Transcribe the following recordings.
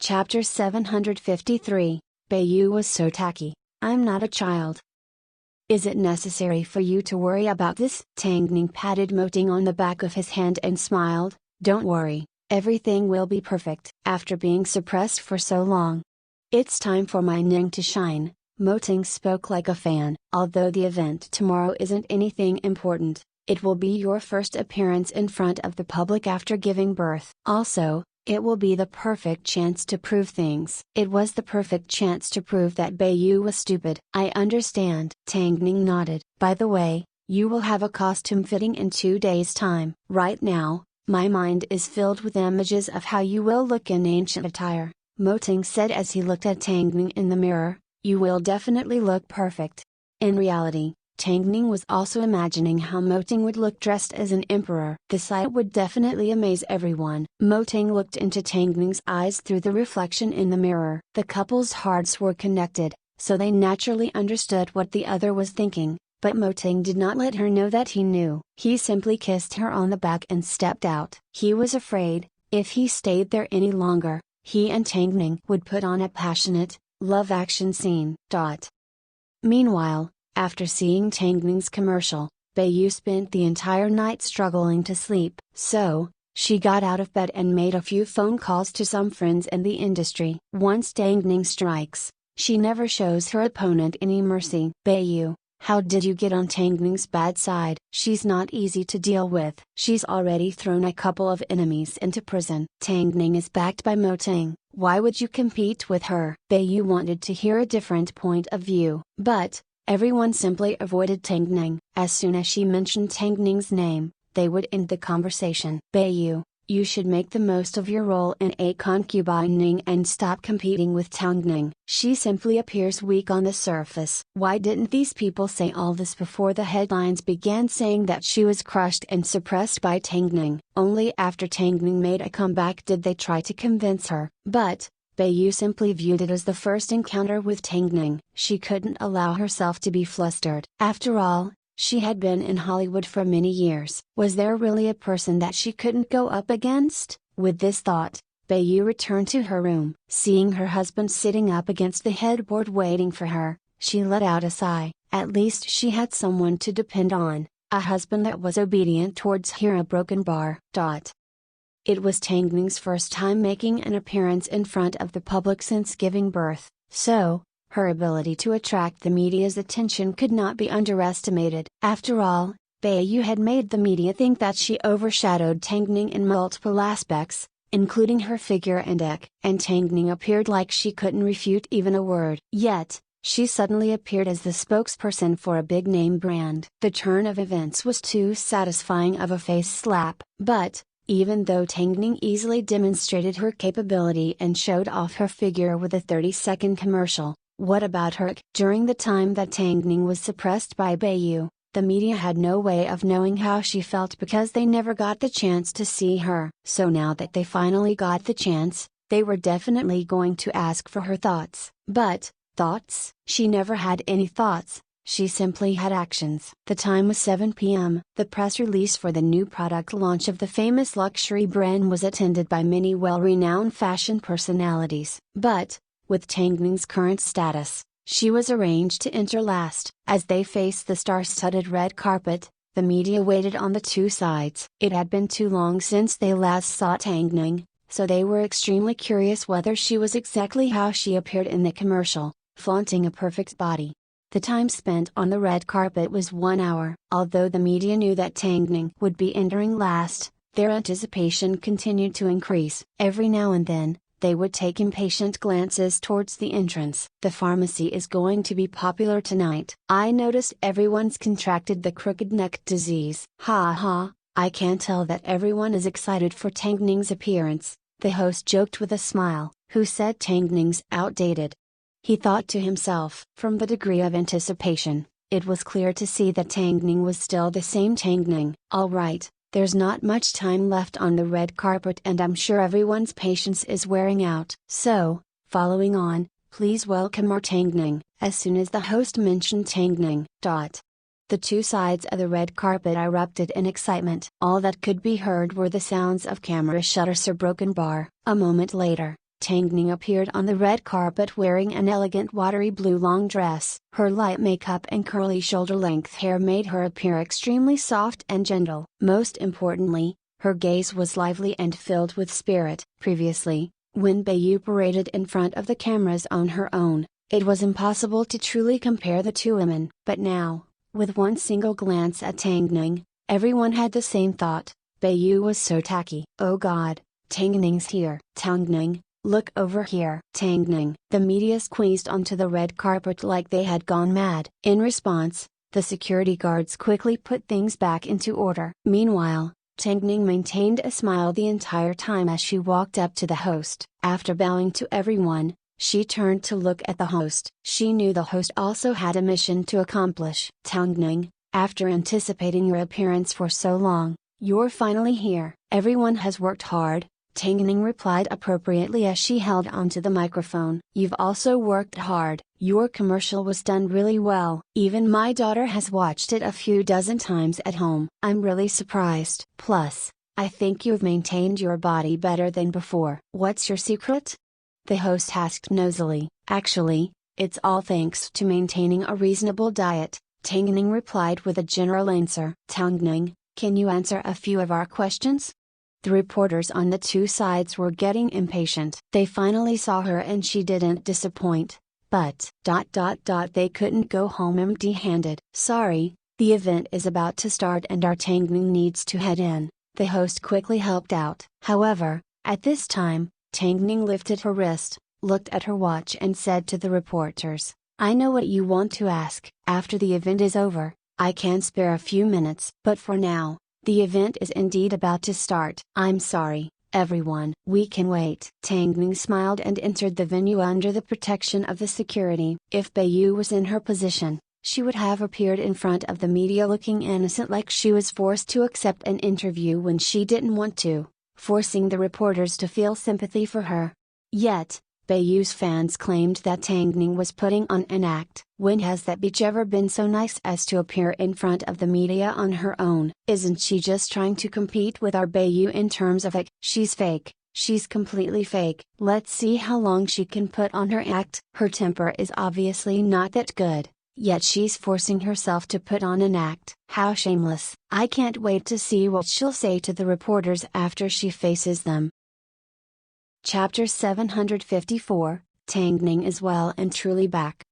Chapter 753, Bayu was so tacky. I'm not a child. Is it necessary for you to worry about this? Tang Ning patted Moting on the back of his hand and smiled. Don't worry, everything will be perfect. After being suppressed for so long, it's time for my Ning to shine. Moting spoke like a fan. Although the event tomorrow isn't anything important, it will be your first appearance in front of the public after giving birth. Also, it will be the perfect chance to prove things. It was the perfect chance to prove that Bayu was stupid. I understand. Tang Ning nodded. By the way, you will have a costume fitting in 2 days' time. Right now, my mind is filled with images of how you will look in ancient attire, Moting said as he looked at Tang Ning in the mirror. You will definitely look perfect. In reality, Tang Ning was also imagining how Moting would look dressed as an emperor. The sight would definitely amaze everyone. Moting looked into Tang Ning's eyes through the reflection in the mirror. The couple's hearts were connected, so they naturally understood what the other was thinking, but Moting did not let her know that he knew. He simply kissed her on the back and stepped out. He was afraid, if he stayed there any longer, he and Tang Ning would put on a passionate, love action scene. Meanwhile, after seeing Tang Ning's commercial, Bayu spent the entire night struggling to sleep. So, she got out of bed and made a few phone calls to some friends in the industry. Once Tang Ning strikes, she never shows her opponent any mercy. Bayu, how did you get on Tang Ning's bad side? She's not easy to deal with. She's already thrown a couple of enemies into prison. Tang Ning is backed by Moting. Why would you compete with her? Bayu wanted to hear a different point of view, but everyone simply avoided Tang Ning. As soon as she mentioned Tang Ning's name, they would end the conversation. Bayu, you should make the most of your role in a concubine Ning and stop competing with Tang Ning. She simply appears weak on the surface. Why didn't these people say all this before the headlines began saying that she was crushed and suppressed by Tang Ning? Only after Tang Ning made a comeback did they try to convince her. But Bayu simply viewed it as the first encounter with Tang Ning. She couldn't allow herself to be flustered. After all, she had been in Hollywood for many years. Was there really a person that she couldn't go up against? With this thought, Bayu returned to her room. Seeing her husband sitting up against the headboard waiting for her, she let out a sigh. At least she had someone to depend on, a husband that was obedient towards her. A broken bar. It was Tang Ning's first time making an appearance in front of the public since giving birth, so, her ability to attract the media's attention could not be underestimated. After all, Bayu had made the media think that she overshadowed Tang Ning in multiple aspects, including her figure and act. And Tang Ning appeared like she couldn't refute even a word. Yet, she suddenly appeared as the spokesperson for a big-name brand. The turn of events was too satisfying of a face slap. But, even though Tang Ning easily demonstrated her capability and showed off her figure with a 30-second commercial, what about her? During the time that Tang Ning was suppressed by Bayu, the media had no way of knowing how she felt because they never got the chance to see her. So now that they finally got the chance, they were definitely going to ask for her thoughts. But, thoughts? She never had any thoughts. She simply had actions. The time was 7 p.m. The press release for the new product launch of the famous luxury brand was attended by many well-renowned fashion personalities. But, with Tang Ning's current status, she was arranged to enter last. As they faced the star-studded red carpet, the media waited on the two sides. It had been too long since they last saw Tang Ning, so they were extremely curious whether she was exactly how she appeared in the commercial, flaunting a perfect body. The time spent on the red carpet was 1 hour. Although the media knew that Tang Ning would be entering last, their anticipation continued to increase. Every now and then, they would take impatient glances towards the entrance. The pharmacy is going to be popular tonight. I noticed everyone's contracted the crooked neck disease. Ha ha, I can tell that everyone is excited for Tang Ning's appearance, the host joked with a smile. Who said Tang Ning's outdated? He thought to himself. From the degree of anticipation, it was clear to see that Tang Ning was still the same Tang Ning. Alright, there's not much time left on the red carpet and I'm sure everyone's patience is wearing out. So, following on, please welcome our Tang Ning. As soon as the host mentioned Tang Ning. The two sides of the red carpet erupted in excitement. All that could be heard were the sounds of camera shutters or broken bar. A moment later, Tang Ning appeared on the red carpet wearing an elegant watery blue long dress. Her light makeup and curly shoulder-length hair made her appear extremely soft and gentle. Most importantly, her gaze was lively and filled with spirit. Previously, when Beiyu paraded in front of the cameras on her own, it was impossible to truly compare the two women. But now, with one single glance at Tang Ning, everyone had the same thought: Beiyu was so tacky. Oh God, Tang Ning's here. Tang Ning, look over here. Tang Ning. The media squeezed onto the red carpet like they had gone mad. In response, the security guards quickly put things back into order. Meanwhile, Tang Ning maintained a smile the entire time as she walked up to the host. After bowing to everyone, she turned to look at the host. She knew the host also had a mission to accomplish. Tang Ning, after anticipating your appearance for so long, you're finally here. Everyone has worked hard, Tang Ning replied appropriately as she held onto the microphone. You've also worked hard. Your commercial was done really well. Even my daughter has watched it a few dozen times at home. I'm really surprised. Plus, I think you've maintained your body better than before. What's your secret? The host asked nosily. Actually, it's all thanks to maintaining a reasonable diet, Tang Ning replied with a general answer. Tang Ning, can you answer a few of our questions? The reporters on the two sides were getting impatient. They finally saw her and she didn't disappoint. But they couldn't go home empty-handed. Sorry, the event is about to start and our Tang Ning needs to head in, the host quickly helped out. However, at this time, Tang Ning lifted her wrist, looked at her watch and said to the reporters, I know what you want to ask. After the event is over, I can spare a few minutes. But for now, the event is indeed about to start. I'm sorry, everyone. We can wait. Tang Ning smiled and entered the venue under the protection of the security. If Beiyu was in her position, she would have appeared in front of the media looking innocent, like she was forced to accept an interview when she didn't want to, forcing the reporters to feel sympathy for her. Yet, Beiyu's fans claimed that Tang Ning was putting on an act. When has that bitch ever been so nice as to appear in front of the media on her own? Isn't she just trying to compete with our Beiyu in terms of fake? She's fake. She's completely fake. Let's see how long she can put on her act. Her temper is obviously not that good, yet she's forcing herself to put on an act. How shameless. I can't wait to see what she'll say to the reporters after she faces them. Chapter 754, Tang Ning is well and truly back.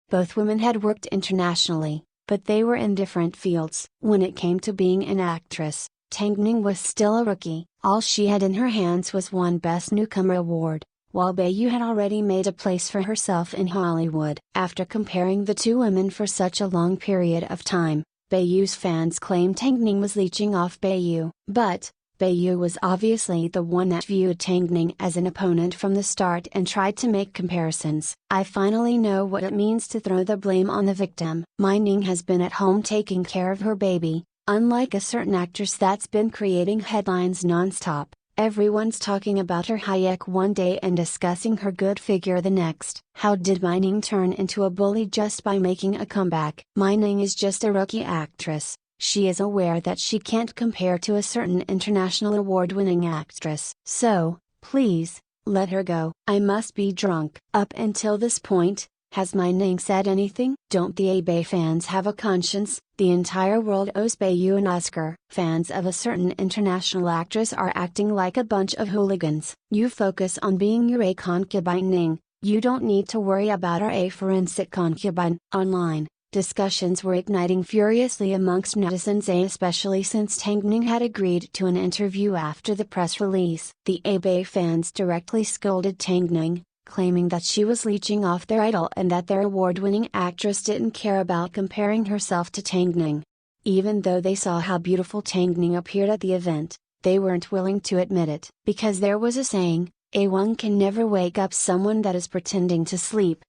Both women had worked internationally, but they were in different fields. When it came to being an actress, Tang Ning was still a rookie. All she had in her hands was one Best Newcomer award, while Beiyu had already made a place for herself in Hollywood. After comparing the two women for such a long period of time, Beiyu's fans claimed Tang Ning was leeching off Beiyu. But Beiyu was obviously the one that viewed Tang Ning as an opponent from the start and tried to make comparisons. I finally know what it means to throw the blame on the victim. My Ning has been at home taking care of her baby, unlike a certain actress that's been creating headlines non-stop. Everyone's talking about her hayek one day and discussing her good figure the next. How did my Ning turn into a bully just by making a comeback? My Ning is just a rookie actress. She is aware that she can't compare to a certain international award-winning actress. So, please, let her go. I must be drunk. Up until this point, has my Ning said anything? Don't the Abe fans have a conscience? The entire world owes Beiyu an Oscar. Fans of a certain international actress are acting like a bunch of hooligans. You focus on being your A concubine Ning. You don't need to worry about our A forensic concubine. Online discussions were igniting furiously amongst netizens, especially since Tang Ning had agreed to an interview after the press release. The Abe fans directly scolded Tang Ning, claiming that she was leeching off their idol and that their award-winning actress didn't care about comparing herself to Tang Ning. Even though they saw how beautiful Tang Ning appeared at the event, they weren't willing to admit it. Because there was a saying, one can never wake up someone that is pretending to sleep.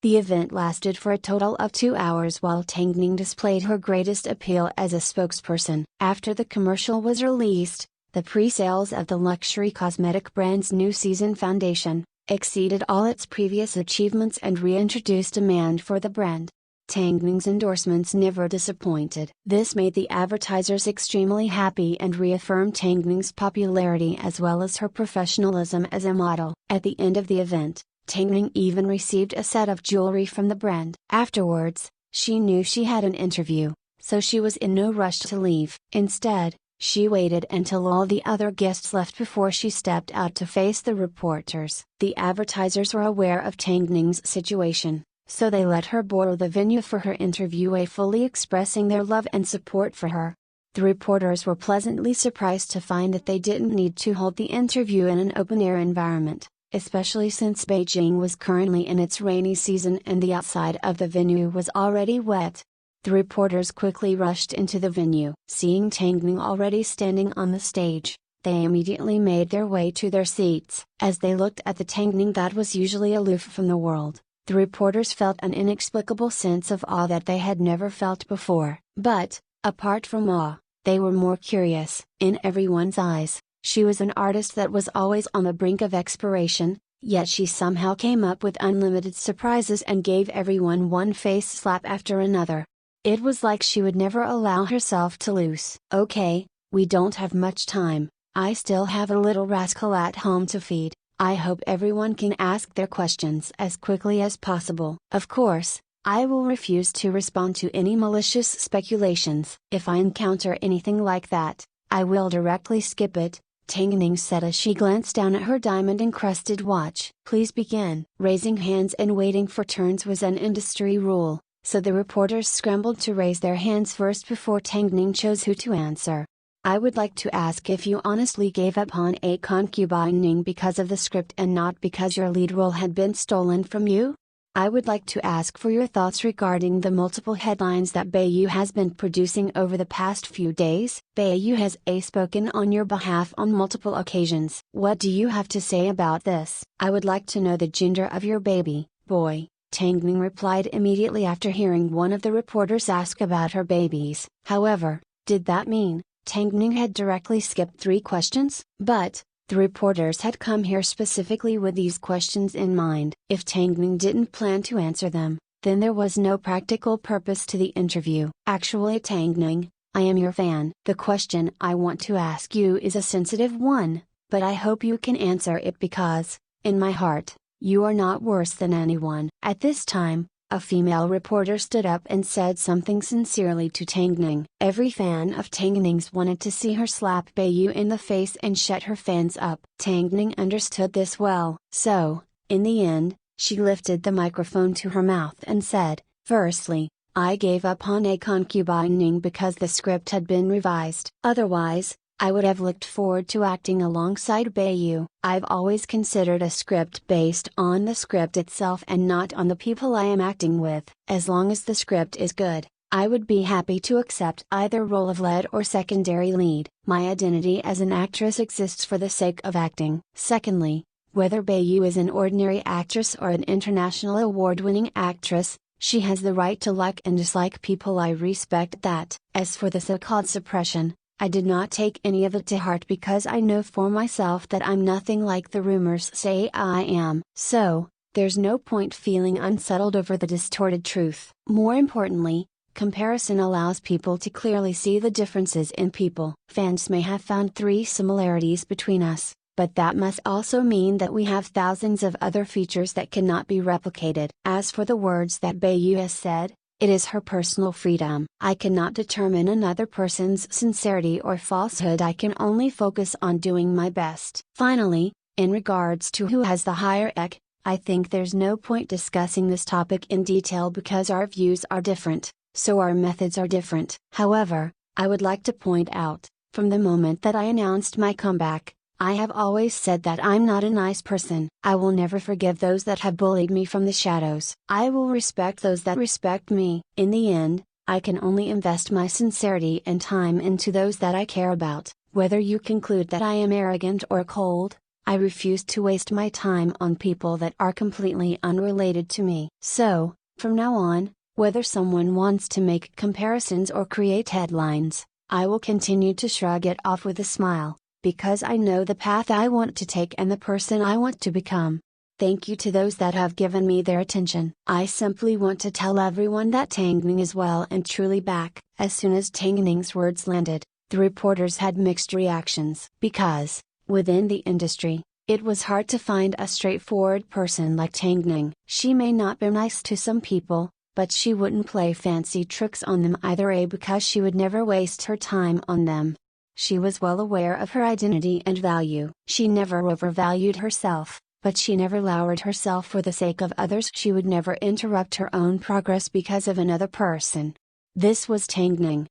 The event lasted for a total of 2 hours while Tang Ning displayed her greatest appeal as a spokesperson. After the commercial was released, the pre-sales of the luxury cosmetic brand's new season foundation exceeded all its previous achievements and reintroduced demand for the brand. Tang Ning's endorsements never disappointed. This made the advertisers extremely happy and reaffirmed Tang Ning's popularity as well as her professionalism as a model. At the end of the event, Tang Ning even received a set of jewelry from the brand. Afterwards, she knew she had an interview, so she was in no rush to leave. Instead, she waited until all the other guests left before she stepped out to face the reporters. The advertisers were aware of Tang Ning's situation, so they let her borrow the venue for her interview, fully expressing their love and support for her. The reporters were pleasantly surprised to find that they didn't need to hold the interview in an open-air environment, especially since Beijing was currently in its rainy season and the outside of the venue was already wet. The reporters quickly rushed into the venue. Seeing Tang Ning already standing on the stage, they immediately made their way to their seats. As they looked at the Tang Ning that was usually aloof from the world, the reporters felt an inexplicable sense of awe that they had never felt before. But, apart from awe, they were more curious. In everyone's eyes, she was an artist that was always on the brink of expiration, yet she somehow came up with unlimited surprises and gave everyone one face slap after another. It was like she would never allow herself to lose. Okay, we don't have much time, I still have a little rascal at home to feed. I hope everyone can ask their questions as quickly as possible. Of course, I will refuse to respond to any malicious speculations. If I encounter anything like that, I will directly skip it, Tang Ning said as she glanced down at her diamond-encrusted watch. Please begin. Raising hands and waiting for turns was an industry rule, so the reporters scrambled to raise their hands first before Tang Ning chose who to answer. I would like to ask if you honestly gave up on a concubine because of the script and not because your lead role had been stolen from you? I would like to ask for your thoughts regarding the multiple headlines that Beiyou has been producing over the past few days. Beiyou has spoken on your behalf on multiple occasions. What do you have to say about this? I would like to know the gender of your baby boy. Tang Ning replied immediately after hearing one of the reporters ask about her babies. However, did that mean Tang Ning had directly skipped 3 questions? But, the reporters had come here specifically with these questions in mind. If Tang Ning didn't plan to answer them, then there was no practical purpose to the interview. Actually, Tang Ning, I am your fan. The question I want to ask you is a sensitive one, but I hope you can answer it because, in my heart, you are not worse than anyone. At this time, a female reporter stood up and said something sincerely to Tang Ning. Every fan of Tang Ning's wanted to see her slap Beiyou in the face and shut her fans up. Tang Ning understood this well. So, in the end, she lifted the microphone to her mouth and said, Firstly, I gave up on a concubine because the script had been revised. Otherwise, I would have looked forward to acting alongside Beiyou. I've always considered a script based on the script itself and not on the people I am acting with. As long as the script is good, I would be happy to accept either role of lead or secondary lead. My identity as an actress exists for the sake of acting. Secondly, whether Beiyou is an ordinary actress or an international award-winning actress, she has the right to like and dislike people. I respect that. As for the so-called suppression, I did not take any of it to heart because I know for myself that I'm nothing like the rumors say I am. So, there's no point feeling unsettled over the distorted truth. More importantly, comparison allows people to clearly see the differences in people. Fans may have found 3 similarities between us, but that must also mean that we have thousands of other features that cannot be replicated. As for the words that Beiyou has said, it is her personal freedom. I cannot determine another person's sincerity or falsehood. I can only focus on doing my best. Finally, in regards to who has the higher EQ, I think there's no point discussing this topic in detail because our views are different, so our methods are different. However, I would like to point out, from the moment that I announced my comeback, I have always said that I'm not a nice person. I will never forgive those that have bullied me from the shadows. I will respect those that respect me. In the end, I can only invest my sincerity and time into those that I care about. Whether you conclude that I am arrogant or cold, I refuse to waste my time on people that are completely unrelated to me. So, from now on, whether someone wants to make comparisons or create headlines, I will continue to shrug it off with a smile, because I know the path I want to take and the person I want to become. thank you to those that have given me their attention. I simply want to tell everyone that Tangning is well and truly back. As soon as Tangning's words landed, the reporters had mixed reactions. Because, within the industry, it was hard to find a straightforward person like Tangning. She may not be nice to some people, but she wouldn't play fancy tricks on them either, because she would never waste her time on them. She was well aware of her identity and value. She never overvalued herself, but she never lowered herself for the sake of others. She would never interrupt her own progress because of another person. This was Tangning.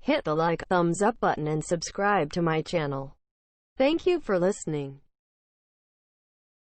Hit the like, thumbs up button and subscribe to my channel. Thank you for listening.